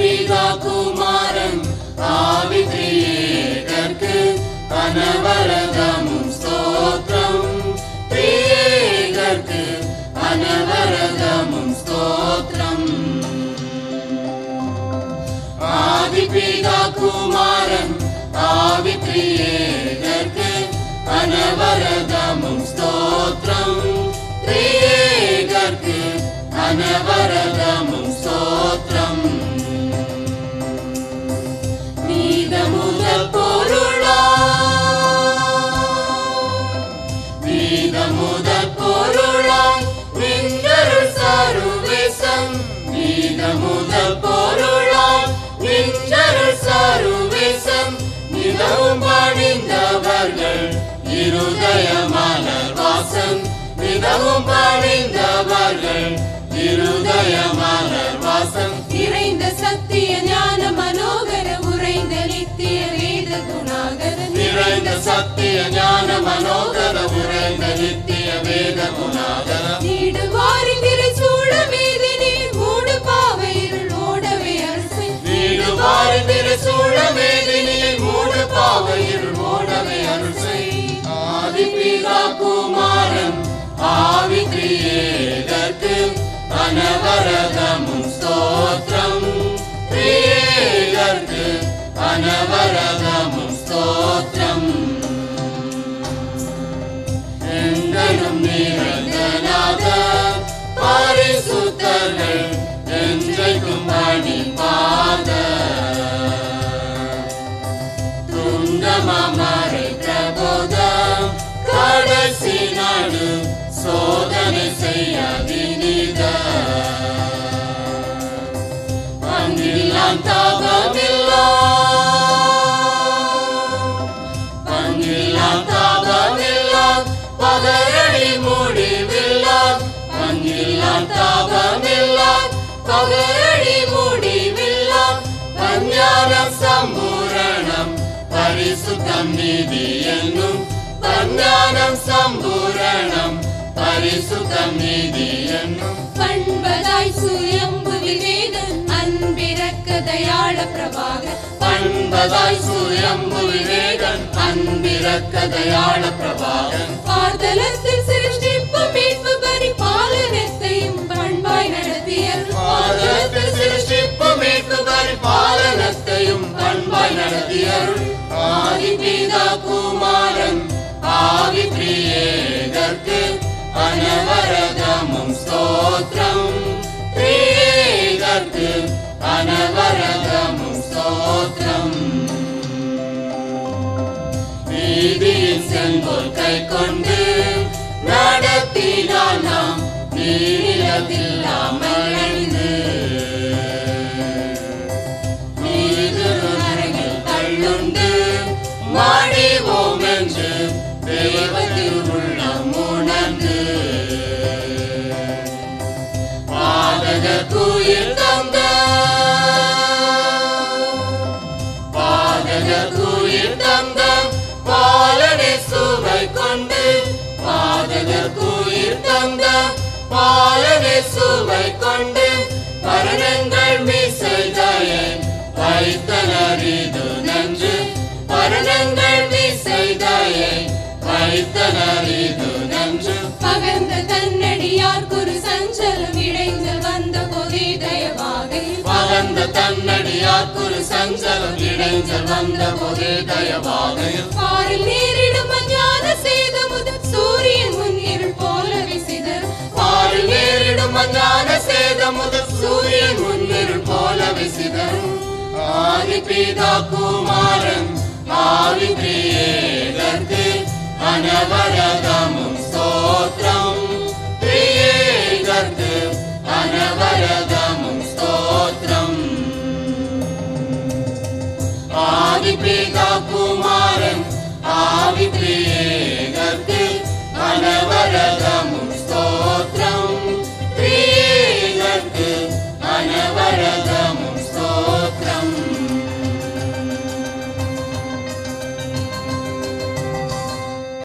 பிதா குமாரன் ஆவி திரியேகர்க்கு அனவரதமும் ஸ்தோத்திரம். திரியேகர்க்கு அனவரதமும் ஸ்தோத்திரம். ஆதி பிதா குமாரன் ஆவி திரியேகர்க்கு அனவரதமும் ஸ்தோத்திரம். திரியேகர்க்கு அனவரதமும் ஸ்தோத்திரம். நீதமுதல் பொருளாய் நின்றருள் சர்வேசம். நீதமுதல் பொருளாய் நின்றருள் சர்வேசம். நிதமும் பணிந்தவர்கள் இருதய மலர் வாசம். நிதமும் பணிந்தவர்கள் இருதய மலர் வாசம். நிறைந்த சத்திய ஞான மனோகர உறைந்த நித்திய வேத குணாகர. நிறைந்த சத்திய ஞான மனோகர உறைந்த நித்திய வேத குணாகர. நீடுவாரி திரை சூழ வேதினி மூடு பாவையில் ஓடவே அரசை. நீடுவாரி திரை சூழ வேதினி மூடு பாவையில் ஓடவே அரசை. ஆதி பிதா குமாரன் ஆவி திரியேகர்க்கு அனவரதமும் ஸ்தோத்திரம். திரியேகர்க்கு அனவரதமும் ஸ்தோத்திரம். எங்கனும் நிறைந்த நாதர் பரிசுத்தர்கள் என்றைக்கும் பணிபாதர். துண்டமாமரை பிரபோதம் கடைசி நாடு சோதனை செய்யாதினித. பங்கில்லாம் தாபமில்லா பகரடி முடிவில்லா. பங்கில்லாம் தாபமில்லா பகரடி முடிவில்லா. பஞ்ஞானம் சம்பூரணம் பரிசுத்தம் நீதி என்னும். பஞ்ஞானம் சம்பூரணம் பரிசுத்தம் நீதி என்னும். பண்பதாய் சுயம்பு விவேகன் அன்பிறக்க தயாள பிரபாகர். பண்பதாய் சுயம்பு விவேகன் அன்பிறக்க தயாள பிரபாகன். பாதலத்தில் சிருஷ்டிப்பு மீட்பு பரிபாலனத்தையும் பண்பாய் நடத்தியர். பாதலத்தில் சிருஷ்டிப்பு மீட்பு பரிபாலனத்தையும் பண்பாய் நடத்தியர். ஆதி பிதா குமாரன் ஆவி திரியேகர்க்கு அனவரதமும் ஸ்தோத்திரம். திரியேகர்க்கு அனவரதமும் ஸ்தோத்திரம். நீதியின் செங்கோல் கை கொண்டு நடத்தினால் நாம் நீரில்லாமல் அழிந்து. நீதில் தள்ளுண்டு மாடிவோம் என்று தேவத்தில் உள்ளம் உணர்ந்து. பாதகத்துயிர் தந்த பாலனை சுவை கொண்டு. பாதகத்துயிர் தந்த பாலனை சுவை கொண்டு. மரணங்கள் மீசைதயை வைத்தனர் இது நன்று. மரணங்கள் மீசைதயை வைத்தனர் இது நன்று. பகர்ந்த தன்னடியார் குரு சஞ்சலம் இடைந்து வந்த போதே தயவாக. பகர்ந்த தன்னடியார் குரு சஞ்சலம் இடைந்து வந்த போதே தயவாக. பாரில் நேரிடும் அஞ்ஞான சேதமுதல் சூரியன் முன் இருள் போலவே சிதறும். பாரில் நேரிடும் அஞ்ஞான சேதமுதல் சூரியன் முன் இருள் போலவே சிதறும். ஆதி பிதா குமாரன் ஆவி